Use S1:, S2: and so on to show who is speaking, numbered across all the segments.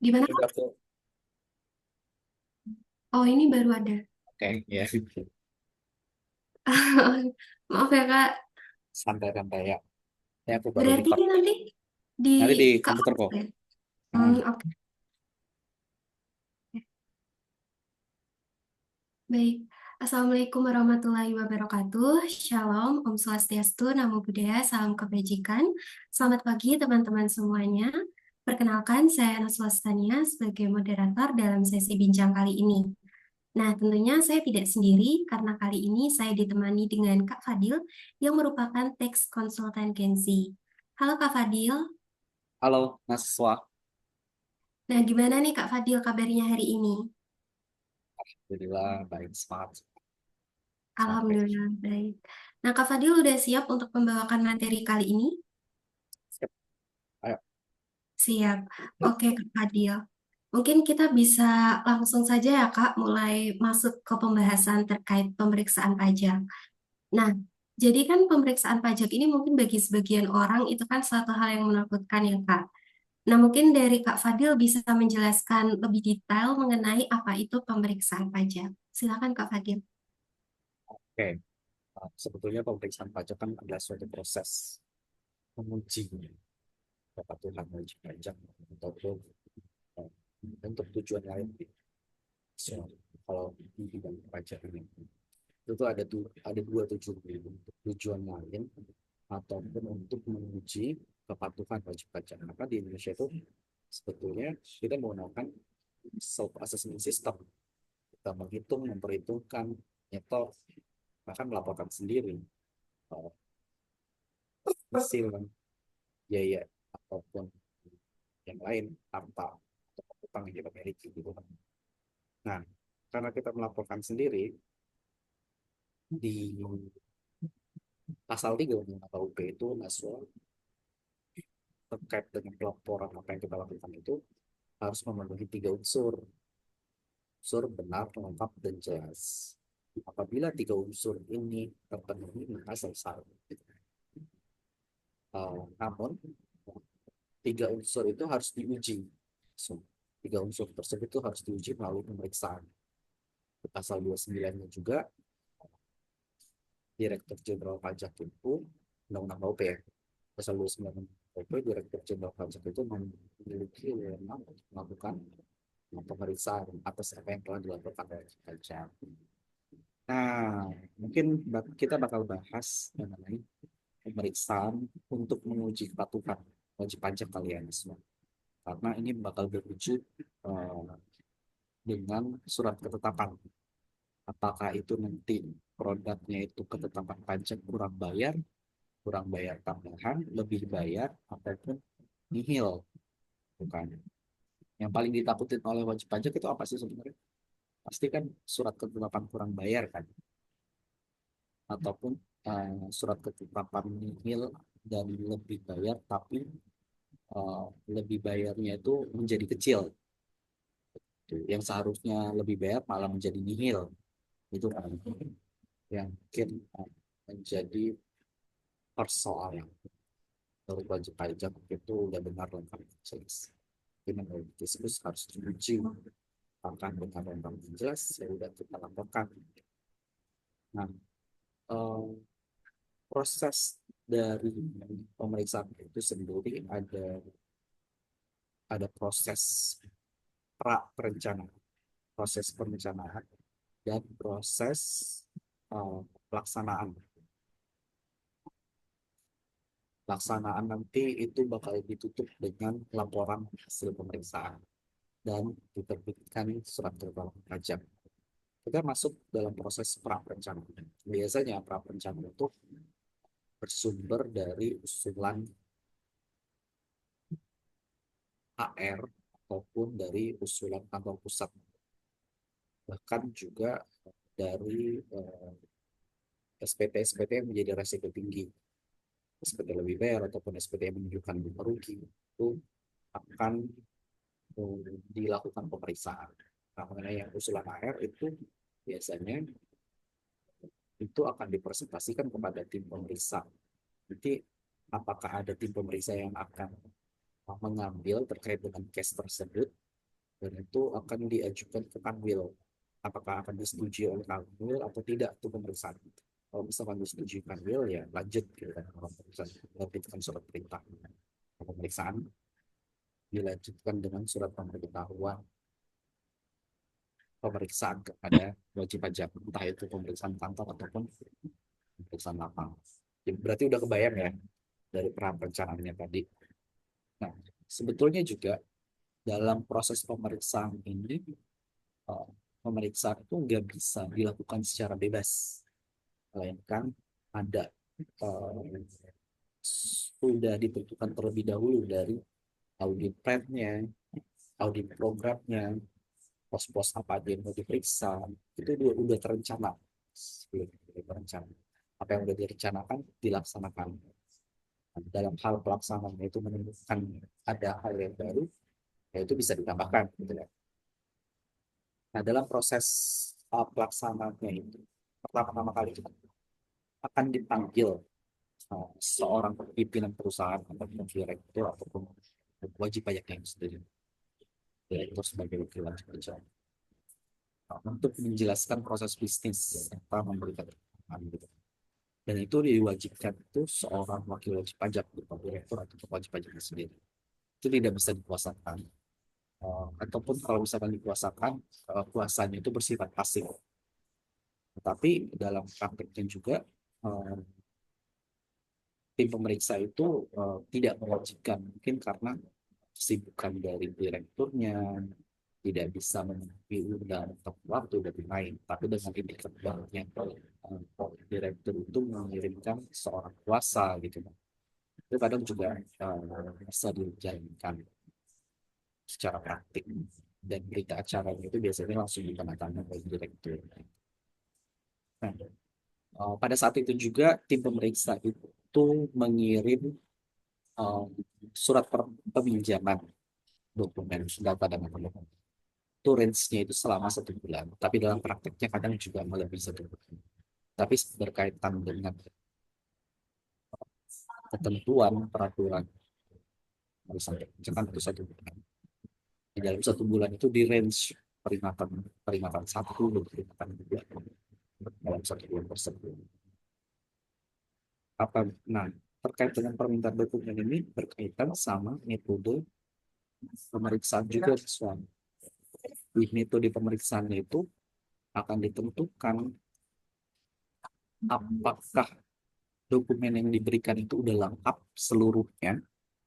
S1: Gimana
S2: Udah
S1: Kak?
S2: tuh.
S1: Oh, ini baru ada.
S2: Oke, ya.
S1: Maaf ya Kak.
S2: Santai-santai ya. Ya aku baru
S1: Berarti
S2: record.
S1: ini nanti di
S2: Nanti di
S1: Kak
S2: komputer
S1: Fadil
S2: kok.
S1: ya?
S2: Nah,
S1: Oke. Baik. Assalamualaikum warahmatullahi wabarakatuh. Shalom, Om Swastiastu, Namo Buddhaya, Salam Kebajikan. Selamat pagi teman-teman semuanya. Perkenalkan, saya Ana Swastania sebagai moderator dalam sesi bincang kali ini. Nah, tentunya saya tidak sendiri karena kali ini saya ditemani dengan Kak Fadil yang merupakan teks konsultan Genzi. Halo Kak Fadil.
S2: halo mahasiswa.
S1: Nah, gimana nih Kak Fadil kabarnya hari ini?
S2: Alhamdulillah baik semangat. Sampai.
S1: Alhamdulillah baik. Nah, Kak Fadil udah siap untuk membawakan materi kali ini?
S2: Siap. Ayo.
S1: Siap. Oke, Kak Fadil. Mungkin kita bisa langsung saja ya Kak, mulai masuk ke pembahasan terkait pemeriksaan pajak. Nah, jadi kan pemeriksaan pajak ini mungkin bagi sebagian orang itu kan suatu hal yang menakutkan ya Kak. Nah, mungkin dari Kak Fadil bisa menjelaskan lebih detail mengenai apa itu pemeriksaan pajak. Silakan Kak Fadil.
S2: Oke. Sebetulnya pemeriksaan pajak kan adalah suatu proses menguji kepatuhan wajib pajak ataupun eh, untuk tujuan lain. So, kalau di bidang pajak ini itu tuh ada dua tujuan, untuk tujuan lain ataupun untuk menguji kepatuhan wajib pajak. Maka di Indonesia itu sebetulnya kita menggunakan self assessment system. Kita menghitung, memperhitungkan, nyetor, bahkan melaporkan sendiri uh, hasil biaya ataupun yang lain, harta atau utang yang kita miliki gitu kan. Nah, karena kita melaporkan sendiri di pasal 3 Undang-Undang KUP itu masuk terkait dengan pelaporan apa yang kita lakukan itu harus memenuhi tiga unsur. Unsur benar, lengkap, dan jelas. Apabila tiga unsur ini terpenuhi, maka selesai. Namun, tiga unsur itu harus diuji. So, tiga unsur tersebut itu harus diuji melalui pemeriksaan. Pasal 29-nya juga, Direktur Jenderal Pajak itu, Undang-Undang KUP ya, pasal 29 KUP, Direktur Jenderal Pajak itu memiliki wewenang untuk melakukan pemeriksaan atas apa yang telah dilakukan oleh pajak. Nah, mungkin kita bakal bahas mengenai pemeriksaan untuk menguji kepatuhan wajib pajak kalian semua. Karena ini bakal berwujud dengan surat ketetapan. Apakah itu nanti produknya itu ketetapan pajak kurang bayar tambahan, lebih bayar, ataupun nihil, bukan? Yang paling ditakutin oleh wajib pajak itu apa sih sebenarnya? Pasti kan surat ketetapan kurang bayar kan, ataupun surat ketetapan nihil dan lebih bayar, tapi lebih bayarnya itu menjadi kecil. Tuh, yang seharusnya lebih bayar malah menjadi nihil. Itu kan yang mungkin menjadi persoalan. Menurut wajib pajak itu udah benar lengkap jelas. Tapi menurut diskus harus diuji apakah benar lengkap jelas ya udah kita laporkan. Nah, eh, proses dari pemeriksaan itu sendiri ada proses pra perencanaan, proses perencanaan, dan proses pelaksanaan. Pelaksanaan nanti itu bakal ditutup dengan laporan hasil pemeriksaan dan diterbitkan surat keterangan pajak. Kita masuk dalam proses pra perencanaan. Biasanya pra perencanaan itu bersumber dari usulan HR ataupun dari usulan kantor pusat, bahkan juga dari SPT-SPT yang menjadi resiko tinggi, SPT lebih bayar ataupun SPT yang menunjukkan rugi itu akan dilakukan pemeriksaan. Nah, mengenai yang usulan HR itu biasanya itu akan dipresentasikan kepada tim pemeriksa. Jadi apakah ada tim pemeriksa yang akan mengambil terkait dengan case tersebut dan itu akan diajukan ke Kanwil. Apakah akan disetujui oleh Kanwil atau tidak itu pemeriksaan. Kalau misalkan disetujui Kanwil ya lanjut gitu kan. Kalau misalkan menerbitkan surat perintah pemeriksaan dilanjutkan dengan surat pemberitahuan pemeriksaan kepada wajib pajak, entah itu pemeriksaan kantor ataupun pemeriksaan lapang. Ya, berarti udah kebayang ya dari peran perencanaannya tadi. Nah, sebetulnya juga dalam proses pemeriksaan ini, eh, pemeriksaan itu nggak bisa dilakukan secara bebas, melainkan ada eh, sudah ditentukan terlebih dahulu dari audit plannya, audit programnya, pos-pos apa aja yang mau diperiksa, itu udah terencana sebelum terencana. Apa yang udah direncanakan dilaksanakan. Dalam hal pelaksanaan itu menemukan ada hal yang baru, ya itu bisa ditambahkan gitu ya. Nah, dalam proses pelaksanaannya itu, pertama-tama kali kita akan dipanggil seorang pimpinan perusahaan ataupun direktur ataupun wajib pajak yang sendiri, direktur sebagai wakil wajib pajak, untuk menjelaskan proses bisnis serta memberikan keterangan gitu. Dan itu diwajibkan itu seorang wakil wajib pajak berupa direktur atau wajib pajaknya sendiri. Itu tidak bisa dikuasakan. Ataupun kalau misalkan dikuasakan, kuasanya itu bersifat pasif. Tetapi dalam prakteknya juga eh, tim pemeriksa itu tidak mewajibkan, mungkin karena kesibukan dari direkturnya tidak bisa memenuhi undangan atau waktu dari lain. Tapi dengan indikatornya direktur itu mengirimkan seorang kuasa gitu. Itu kadang juga bisa dijalankan secara praktik, dan berita acaranya itu biasanya langsung ditandatangani oleh direktur. Nah, pada saat itu juga tim pemeriksa itu mengirim eh, surat peminjaman dokumen data dan dokumen. Itu range-nya itu selama 1 bulan. Tapi dalam prakteknya kadang juga melebihi 1 bulan. Tapi berkaitan dengan ketentuan peraturan harus sampai jangan itu 1 bulan. Di dalam 1 bulan itu di range peringatan peringatan satu dan peringatan dua dalam 1 bulan tersebut. Nah, terkait dengan permintaan dokumen ini berkaitan sama metode pemeriksaan juga suami. Di metode pemeriksaan itu akan ditentukan apakah dokumen yang diberikan itu udah lengkap seluruhnya.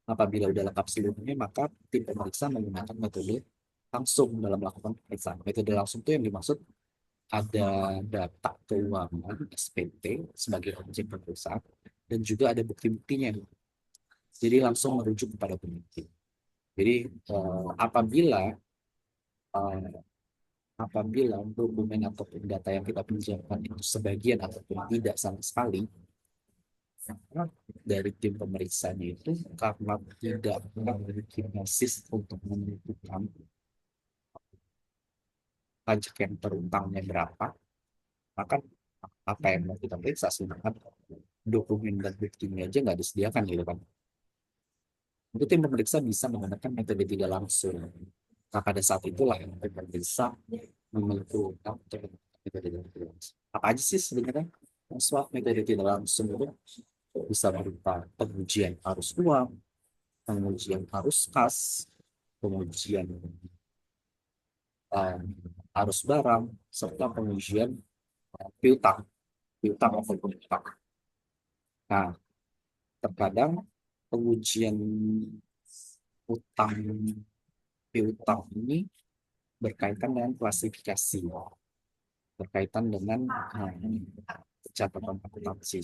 S2: Apabila udah lengkap seluruhnya, maka tim pemeriksa menggunakan metode langsung dalam melakukan pemeriksaan. Metode langsung itu yang dimaksud ada data keuangan SPT sebagai objek pemeriksaan dan juga ada bukti-buktinya. Jadi langsung merujuk kepada bukti. Jadi apabila eh, apabila dokumen ataupun data yang kita pinjamkan itu sebagian ataupun tidak sama sekali, maka dari tim pemeriksanya itu karena tidak memiliki basis untuk menentukan pajak yang terutangnya berapa, maka apa yang mau kita periksa sedangkan dokumen dan buktinya aja nggak disediakan gitu kan. Itu tim pemeriksa bisa menggunakan metode tidak langsung. Nah, pada saat itulah yang tim pemeriksa menentukan metode tidak langsung. Apa aja sih sebenarnya suatu metode tidak langsung itu bisa berupa pengujian arus uang, pengujian arus kas, pengujian uh, arus barang, serta pengujian piutang, piutang atau piutang. Nah, terkadang pengujian utang piutang ini berkaitan dengan klasifikasi, berkaitan dengan catatan akuntansi.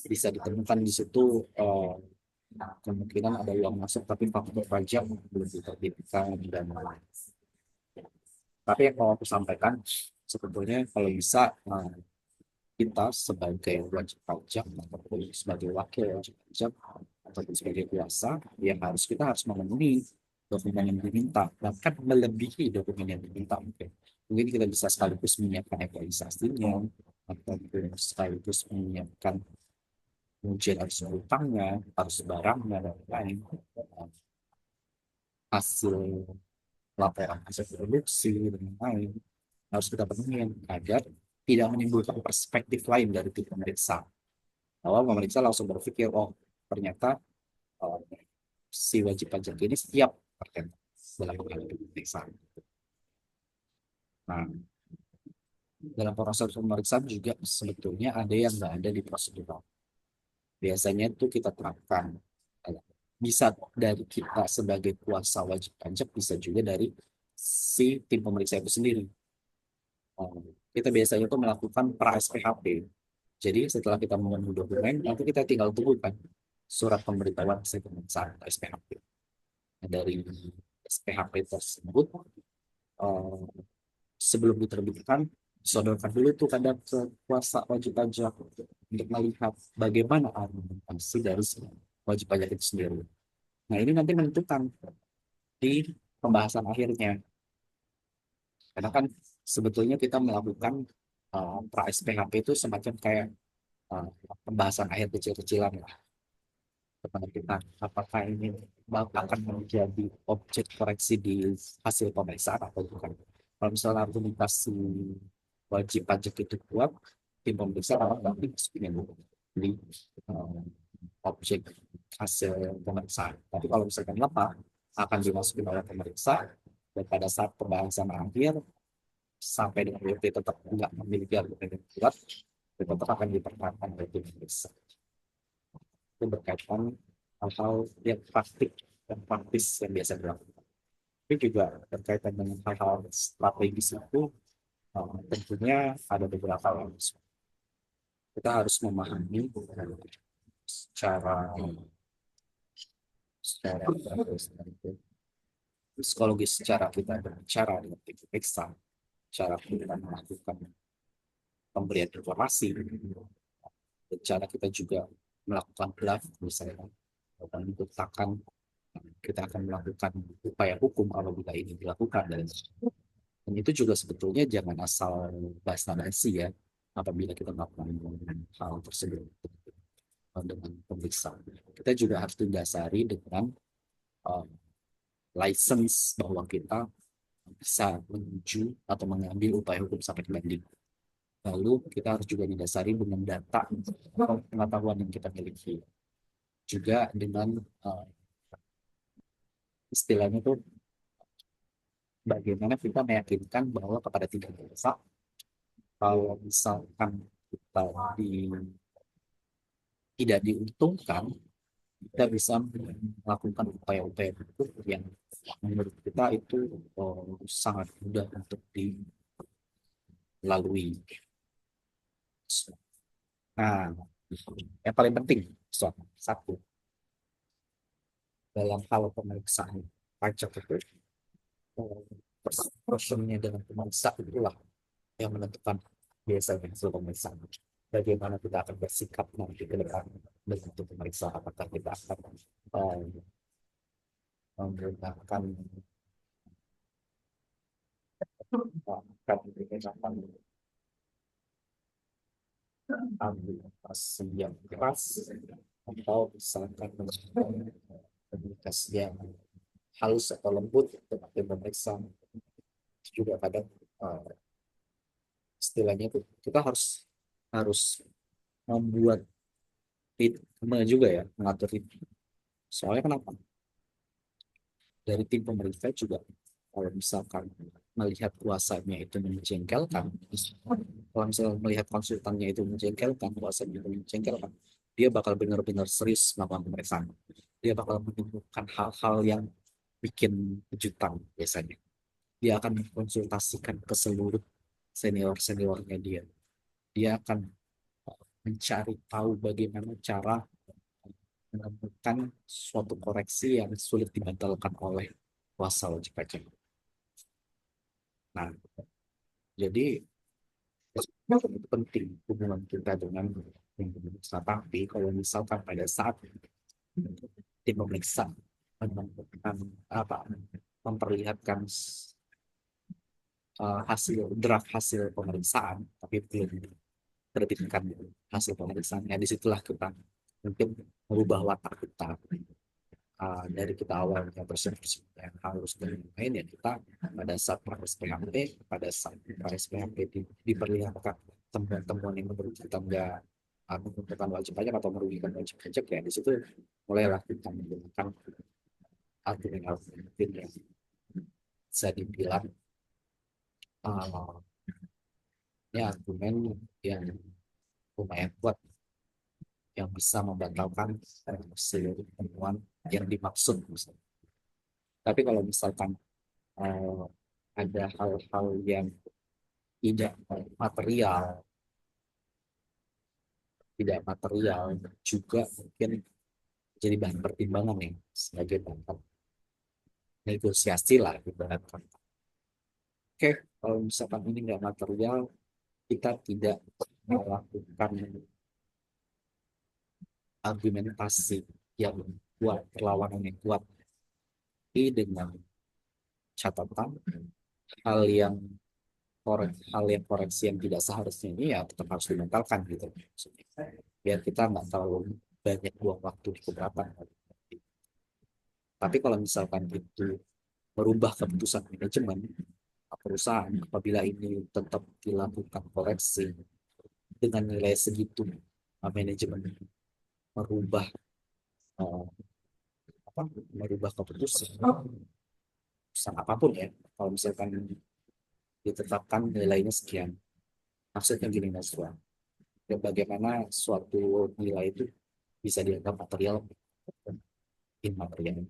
S2: Bisa ditemukan di situ kemungkinan ada uang masuk tapi faktur pajak belum diterbitkan dan lain-lain. Tapi yang mau aku sampaikan sebetulnya kalau bisa kita sebagai wajib pajak ataupun sebagai wakil wajib pajak ataupun sebagai kuasa yang kita harus memenuhi dokumen yang diminta, bahkan melebihi dokumen yang diminta. Mungkin kita bisa sekaligus menyiapkan evaluasinya ataupun sekaligus menyiapkan ujian arus utangnya, arus barangnya dan lain-lain, hasil laporan hasil produksi dan lain-lain harus kita penuhi agar tidak menimbulkan perspektif lain dari tim pemeriksa. Bahwa pemeriksa langsung berpikir, oh ternyata eh, si wajib pajak ini siap terkait dalam menghadapi pemeriksaan. Nah, dalam proses pemeriksaan juga sebetulnya ada yang nggak ada di prosedural. Biasanya itu kita terapkan. Bisa dari kita sebagai kuasa wajib pajak, bisa juga dari si tim pemeriksa itu sendiri. Kita biasanya itu melakukan pra SPHP. Jadi setelah kita memenuhi dokumen, nanti kita tinggal tunggu kan surat pemberitahuan hasil pemeriksaan atau SPHP. Nah, dari SPHP tersebut, eh, sebelum diterbitkan, disodorkan dulu tuh kadang ke kuasa wajib pajak untuk melihat bagaimana argumentasi dari si wajib pajak itu sendiri. Nah, ini nanti menentukan di pembahasan akhirnya. Karena kan sebetulnya kita melakukan pra SPHP itu semacam kayak uh, pembahasan akhir kecil-kecilan lah kepada kita. Apakah ini akan menjadi objek koreksi di hasil pemeriksaan atau bukan? Kalau misalnya argumentasi wajib pajak itu kuat, tim pemeriksa akan nanti masukin di uh, objek hasil pemeriksaan. Tapi kalau misalkan lemah, akan dimasukin oleh pemeriksa dan pada saat pembahasan akhir sampai dengan WP tetap tidak memiliki argumen yang kuat, tetap akan dipertahankan oleh tim pemeriksa. Itu berkaitan hal-hal yang praktik dan praktis yang biasa dilakukan. Tapi juga berkaitan dengan hal-hal strategis itu, tentunya ada beberapa hal. Kita harus memahami secara secara psikologis, secara kita berbicara dengan tim pemeriksa, cara kita melakukan pemberian informasi, dan cara kita juga melakukan draft misalnya, dan menciptakan kita akan melakukan upaya hukum apabila ini dilakukan dan itu juga sebetulnya jangan asal basa-basi ya apabila kita melakukan hal tersebut dengan pemeriksaan. Kita juga harus didasari dengan uh, license bahwa kita bisa menuju atau mengambil upaya hukum sampai ke banding. Lalu kita harus juga didasari dengan data atau pengetahuan yang kita miliki. Juga dengan istilahnya tuh bagaimana kita meyakinkan bahwa kepada tiga desa kalau misalkan kita tidak diuntungkan, kita bisa melakukan upaya-upaya hukum yang menurut kita itu sangat mudah untuk dilalui. Nah, yang paling penting, satu, dalam hal pemeriksaan pajak itu, personnya dengan pemeriksa itulah yang menentukan biasanya hasil pemeriksaan. Bagaimana kita akan bersikap nanti ke depan dengan pemeriksa, apakah kita akan menggunakan argumentasi yang keras atau misalkan menggunakan komunikasi yang halus atau lembut untuk pemeriksa. Juga kadang istilahnya itu kita harus harus membuat ritme juga ya, mengatur ritme. Soalnya kenapa? Dari tim pemerintah juga kalau misalkan melihat kuasanya itu menjengkelkan, kalau misalnya melihat konsultannya itu menjengkelkan, kuasanya itu menjengkelkan, dia bakal benar-benar serius melakukan pemeriksaan. Dia bakal menemukan hal-hal yang bikin kejutan biasanya. Dia akan mengkonsultasikan ke seluruh senior-seniornya dia. Dia akan mencari tahu bagaimana cara menemukan suatu koreksi yang sulit dibatalkan oleh kuasa wajib pajak. Nah, jadi itu penting hubungan kita dengan tim pemeriksa. Tapi kalau misalkan pada saat tim pemeriksa menemukan apa memperlihatkan draft hasil pemeriksaan, tapi belum terbitkan hasil pemeriksaan, ya disitulah kita mungkin merubah watak kita dari kita awalnya bersih-bersih yang harus dan lain ya kita pada saat proses PHP diperlihatkan temuan-temuan yang menurut kita nggak menguntungkan wajib pajak atau merugikan wajib pajak ya di situ mulailah kita menggunakan argumen-argumen yang bisa dibilang uh, ya argumen yang lumayan kuat yang bisa membatalkan seluruh temuan yang dimaksud misalnya. Tapi kalau misalkan uh, ada hal-hal yang tidak material, tidak material juga mungkin jadi bahan pertimbangan ya sebagai bahan negosiasi lah ibaratkan. Oke, kalau misalkan ini nggak material, kita tidak melakukan argumentasi yang kuat, perlawanan yang kuat, tapi dengan catatan hal yang hal yang koreksi yang tidak seharusnya ini ya tetap harus dimentalkan gitu. Maksudnya, biar kita nggak terlalu banyak buang waktu di keberatan. Tapi kalau misalkan itu merubah keputusan manajemen perusahaan apabila ini tetap dilakukan koreksi dengan nilai segitu, manajemen merubah uh, apa merubah keputusan apapun ya kalau misalkan ditetapkan nilainya sekian maksudnya gini Mas Wan, ya bagaimana suatu nilai itu bisa dianggap material immaterial.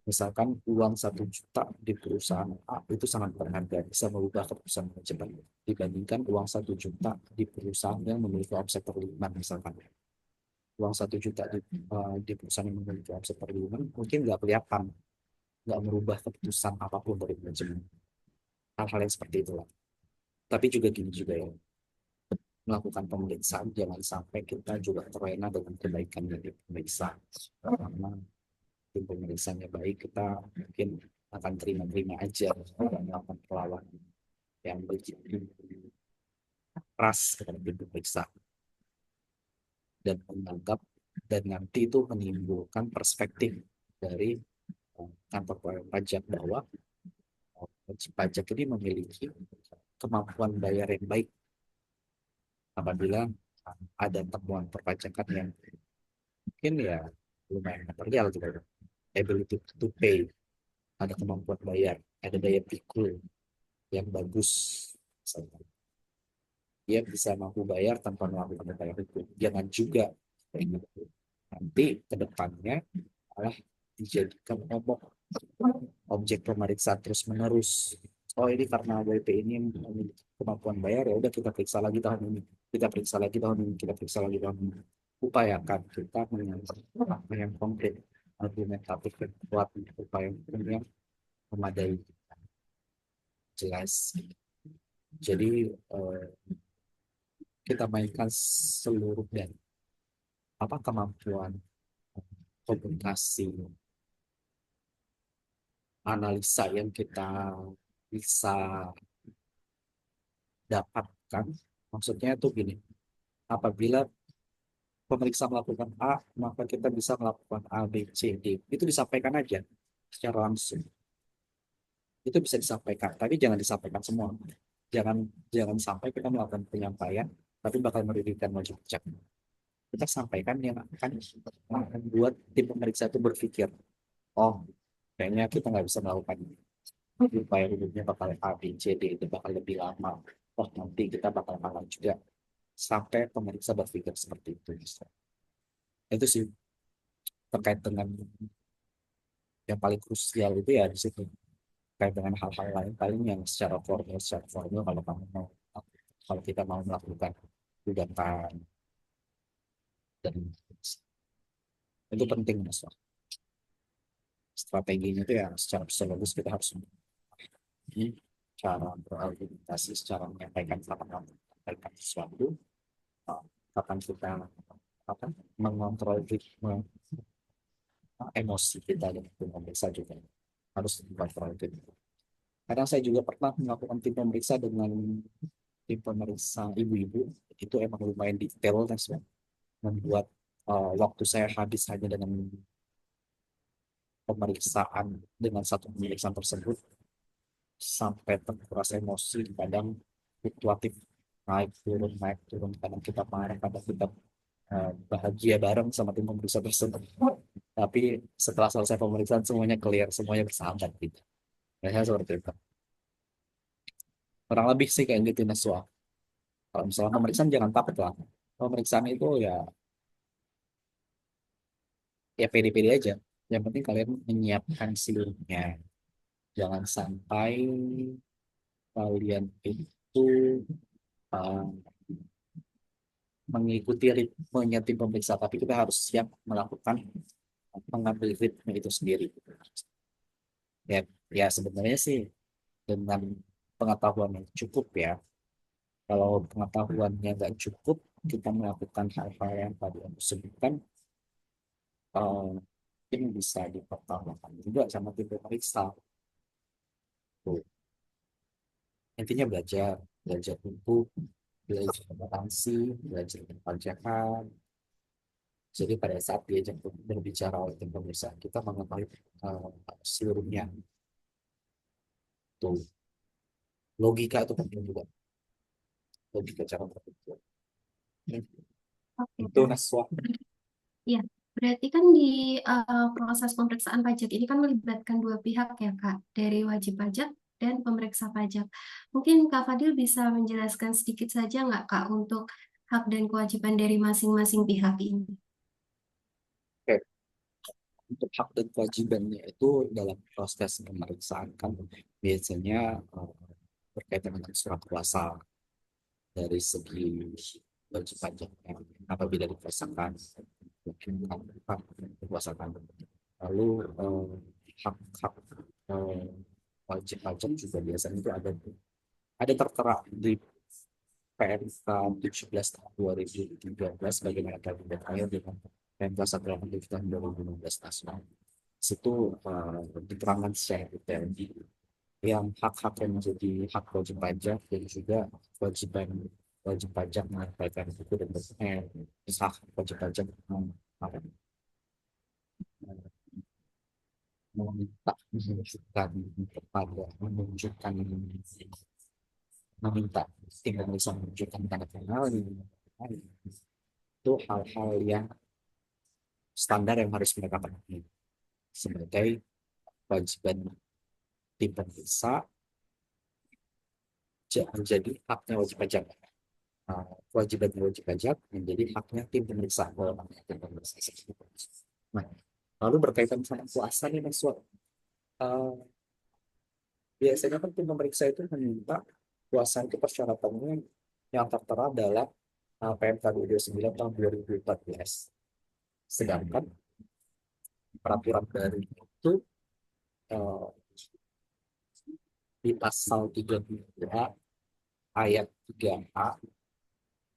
S2: Misalkan uang 1 juta di perusahaan A itu sangat berharga, bisa merubah keputusan manajemen dibandingkan uang 1 juta di perusahaan yang memiliki omset per 5 misalkan. Uang 1 juta di perusahaan yang memiliki omset per 5 mungkin nggak kelihatan, nggak merubah keputusan apapun dari manajemen. Hal-hal yang seperti itulah. Tapi juga gini juga ya, melakukan pemeriksaan jangan sampai kita juga terlena dengan kebaikan dari pemeriksa. Karena tim pemeriksanya baik, kita mungkin akan terima-terima aja dan melakukan perlawanan yang begitu keras kepada tim pemeriksa dan menganggap dan nanti itu menimbulkan perspektif dari kantor pajak bahwa wajib pajak ini memiliki kemampuan bayar yang baik apabila ada temuan perpajakan yang mungkin ya lumayan material gitu, ability to pay, ada kemampuan bayar, ada daya pikul yang bagus, misalnya. Dia bisa mampu bayar tanpa melakukan upaya hukum. Jangan juga nanti ke depannya malah dijadikan objek pemeriksaan terus menerus. Oh ini karena WP ini memiliki kemampuan bayar ya udah kita periksa lagi tahun ini, kita periksa lagi tahun ini, kita periksa lagi tahun ini. Upayakan kita menyampaikan apa yang konkret, argumentatif dan kuat untuk upaya hukum yang memadai, jelas. Jadi kita mainkan seluruh dan apa kemampuan komunikasi, analisa yang kita bisa dapatkan. Maksudnya itu gini, apabila pemeriksa melakukan A, maka kita bisa melakukan A, B, C, D. Itu disampaikan aja secara langsung. Itu bisa disampaikan, tapi jangan disampaikan semua. Jangan jangan sampai kita melakukan penyampaian, tapi bakal merugikan wajib pajak. Kita sampaikan yang akan buat tim pemeriksa itu berpikir, oh, kayaknya kita nggak bisa melakukan ini. Upaya hidupnya bakal A, B, C, D itu bakal lebih lama. Oh, nanti kita bakal kalah juga. Sampai pemeriksa berpikir seperti itu. Itu sih terkait dengan yang paling krusial itu ya di situ. Terkait dengan hal-hal lain paling yang secara formal kalau kamu mau kalau kita mau melakukan gugatan dan itu penting mas. Strateginya itu ya secara psikologis kita harus cara berargumentasi, secara menyampaikan menyampaikan sesuatu, kapan kita apa mengontrol ritme emosi kita dan tim pemeriksa juga harus dikontrol itu. Karena saya juga pernah melakukan tim pemeriksa dengan tim pemeriksa ibu-ibu itu emang lumayan detail dan membuat waktu saya habis hanya dengan pemeriksaan, dengan satu pemeriksaan tersebut, sampai terkuras emosi, kadang fluktuatif, naik turun, kadang kita marah, kadang kita bahagia bareng sama tim pemeriksa tersebut. Tapi setelah selesai pemeriksaan semuanya clear, semuanya bersahabat gitu. Biasanya seperti itu. Kurang lebih sih kayak gitu Naswa. Kalau misalnya pemeriksaan jangan takut lah. Pemeriksaan itu ya ya pede-pede aja. Yang penting kalian menyiapkan seluruhnya. Jangan sampai kalian itu uh, mengikuti ritmenya tim pemeriksa, tapi kita harus siap melakukan mengambil ritme itu sendiri. Ya, ya sebenarnya sih dengan pengetahuan yang cukup ya. Kalau pengetahuannya nggak cukup, kita melakukan hal-hal yang tadi aku sebutkan, mungkin bisa dipertahankan juga sama tim pemeriksa. Tuh. Intinya belajar, belajar buku, belajar akuntansi, belajar perpajakan. Jadi pada saat diajak berbicara oleh tim pemeriksa, kita mengetahui uh, seluruhnya. Tuh. Logika itu penting juga. Logika cara berpikir.
S1: Oke,
S2: Itu
S1: Kak.
S2: Naswa.
S1: Ya, berarti kan di proses pemeriksaan pajak ini kan melibatkan dua pihak ya, Kak, dari wajib pajak dan pemeriksa pajak. Mungkin Kak Fadil bisa menjelaskan sedikit saja nggak, Kak, untuk hak dan kewajiban dari masing-masing pihak ini?
S2: Oke. Untuk hak dan kewajibannya itu dalam proses pemeriksaan kan biasanya berkaitan dengan surat kuasa dari segi wajib pajaknya apabila dipasangkan mungkin apa dikuasakan lalu hak-hak eh, wajib pajak juga biasanya itu ada tertera di PMK 17 tahun 2013 bagaimana kami berkait dengan PMK 1 tahun 2016 nasional. Situ diterangkan secara detail yang hak-hak yang menjadi hak wajib pajak dan juga kewajiban wajib pajak menyampaikan buku dan dokumen. Terus hak wajib pajak apa, meminta menunjukkan kepada meminta tinggal bisa menunjukkan tanda kenal itu hal-hal yang standar yang harus mereka penuhi sebagai kewajiban tim pemeriksa menjadi haknya wajib pajak. Kewajiban wajib pajak menjadi haknya tim pemeriksa kalau namanya tim pemeriksa. Nah, lalu berkaitan sama kuasa nih Mas Wak. Uh, biasanya kan tim pemeriksa itu meminta kuasa itu persyaratannya yang tertera dalam PMK 29 tahun 2014. Sedangkan peraturan baru itu uh, di pasal 32 ayat 3A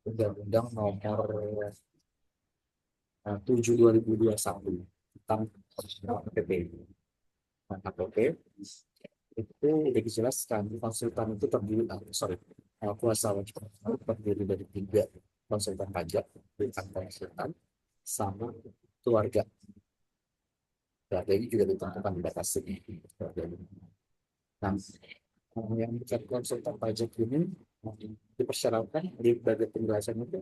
S2: Undang-Undang nomor 7 2021 tentang KPP. Nah, KPP itu udah dijelaskan konsultan itu terdiri sorry kuasa wajib pajak terdiri dari tiga konsultan pajak bukan konsultan sama keluarga. Keluarga ini juga ditentukan di batas ini. Nah, yang bukan konsultan pajak ini dipersyaratkan di bagian penjelasan itu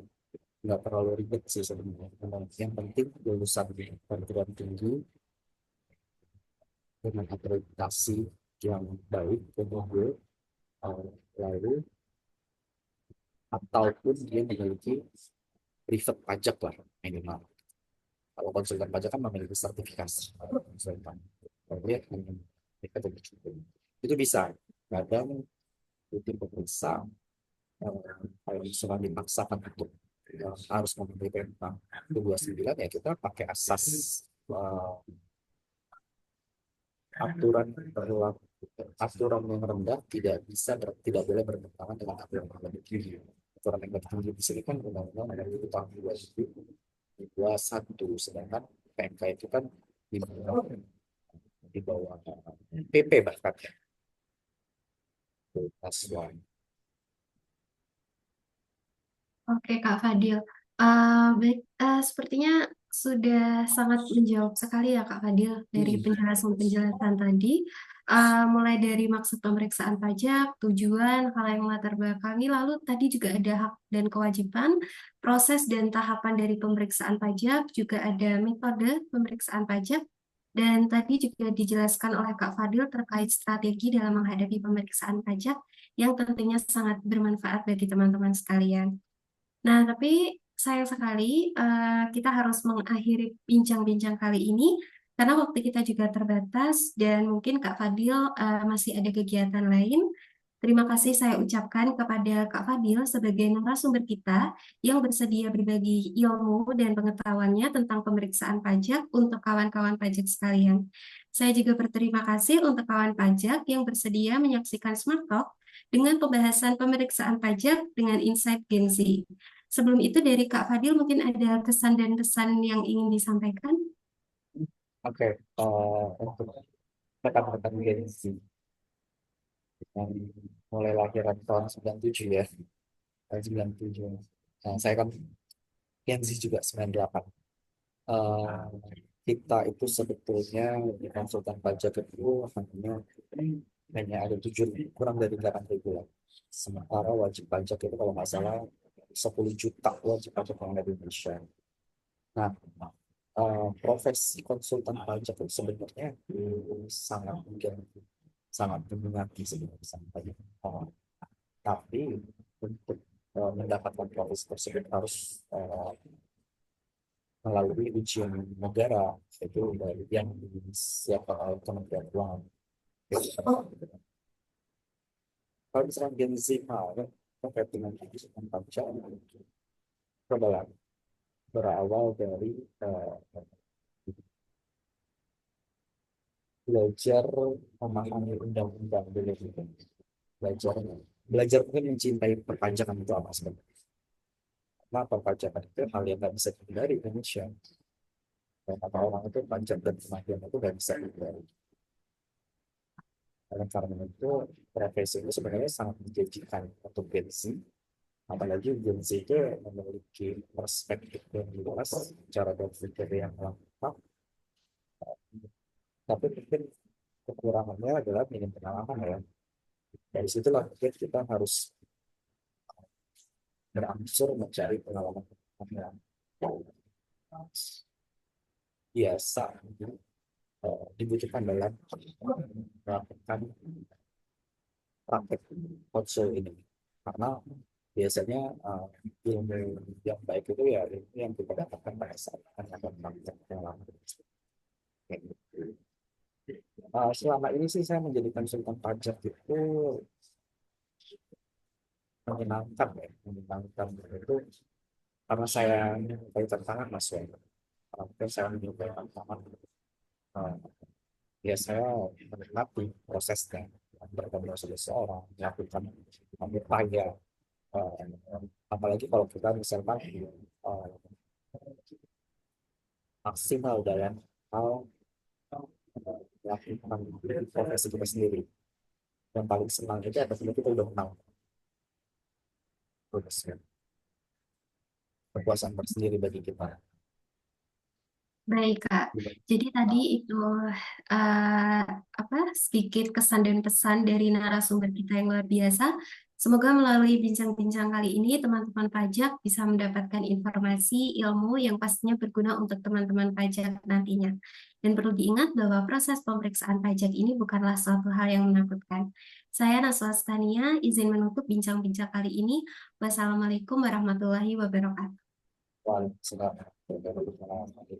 S2: nggak terlalu ribet sih sebenarnya. Yang penting lulusan perguruan tinggi dengan akreditasi yang baik, kemudian lalu ataupun dia memiliki privat pajak lah minimal. Kalau konsultan pajak kan memiliki sertifikasi konsultan. Kalau dia hanya mereka tidak cukup. Itu bisa. Kadang tim pemeriksa kalau misalnya dipaksakan untuk harus memberikan tentang 29 ya kita pakai asas uh, aturan berlaku aturan yang rendah tidak boleh bertentangan dengan aturan yang lebih tinggi. Aturan yang lebih tinggi di sini kan undang-undang nomor 1 tahun 2021, sedangkan PMK itu kan di bawah PP bahkan ya. Aswan.
S1: Oke, Kak Fadil. Baik, sepertinya sudah sangat menjawab sekali ya Kak Fadil dari
S2: Hmm.
S1: penjelasan-penjelasan tadi. Mulai dari maksud pemeriksaan pajak, tujuan, hal yang melatar belakangi, lalu tadi juga ada hak dan kewajiban, proses dan tahapan dari pemeriksaan pajak, juga ada metode pemeriksaan pajak, dan tadi juga dijelaskan oleh Kak Fadil terkait strategi dalam menghadapi pemeriksaan pajak yang tentunya sangat bermanfaat bagi teman-teman sekalian. Nah, tapi sayang sekali kita harus mengakhiri bincang-bincang kali ini karena waktu kita juga terbatas dan mungkin Kak Fadil masih ada kegiatan lain. Terima kasih saya ucapkan kepada Kak Fadil sebagai narasumber kita yang bersedia berbagi ilmu dan pengetahuannya tentang pemeriksaan pajak untuk kawan-kawan pajak sekalian. Saya juga berterima kasih untuk kawan pajak yang bersedia menyaksikan Smart Talk dengan pembahasan pemeriksaan pajak dengan Insight Gen Z. Sebelum itu dari Kak Fadil mungkin ada kesan dan pesan yang ingin disampaikan.
S2: Oke, untuk rekan-rekan Gen Z yang mulai lahiran tahun 97 ya, tahun 97. Nah, saya kan Gen Z juga 98. Eh, kita itu sebetulnya di konsultan pajak itu hanya ada 7, kurang dari 8 ribu lah. Sementara wajib pajak itu kalau nggak salah 10 juta wajib pajak yang ada di Indonesia. Nah, profesi konsultan pajak itu sebenarnya sangat mungkin sangat diminati sebenarnya sama banyak orang. Tapi untuk mendapatkan profesi tersebut harus melalui ujian negara itu dari yang disiapkan oleh Kementerian Keuangan. Kalau misalnya Gen Z terkait dengan ujian pajak, itu adalah berawal dari eh, belajar memahami undang-undang dulu gitu. Belajar belajar mungkin mencintai perpajakan itu apa sebenarnya. Karena perpajakan itu hal yang nggak bisa dihindari di Indonesia. Dan kata orang itu pajak dan kematian itu nggak bisa dihindari. Oleh karena itu, profesi itu sebenarnya sangat menjanjikan untuk Gen Z. Apalagi Gen Z itu memiliki perspektif yang luas, cara berpikir yang lengkap, tapi mungkin kekurangannya adalah minim pengalaman ya. Dari situlah mungkin kita harus berangsur mencari pengalaman yang biasa dibutuhkan dalam melakukan praktek konsul ini. Karena biasanya ilmu yang baik itu ya ilmu yang kita dapatkan pada saat melakukan praktek yang lama. Selama ini sih saya menjadi konsultan pajak itu menyenangkan ya, menyenangkan itu karena saya menyukai tantangan mas ya. Mungkin saya menyukai tantangan, eh, ya saya menikmati prosesnya bertemu sama seseorang melakukan upaya, apalagi kalau kita misalkan maksimal dalam hal melakukan profesi kita sendiri. Yang paling senang itu apabila kita udah menang progresnya, kepuasan tersendiri bagi kita.
S1: Baik, Kak. Jadi tadi itu eh, apa sedikit kesan dan pesan dari narasumber kita yang luar biasa. Semoga melalui bincang-bincang kali ini teman-teman pajak bisa mendapatkan informasi, ilmu yang pastinya berguna untuk teman-teman pajak nantinya. Dan perlu diingat bahwa proses pemeriksaan pajak ini bukanlah suatu hal yang menakutkan. Saya Naswa Stania, izin menutup bincang-bincang kali ini. Wassalamualaikum warahmatullahi wabarakatuh.
S2: Waalaikumsalam warahmatullahi wabarakatuh.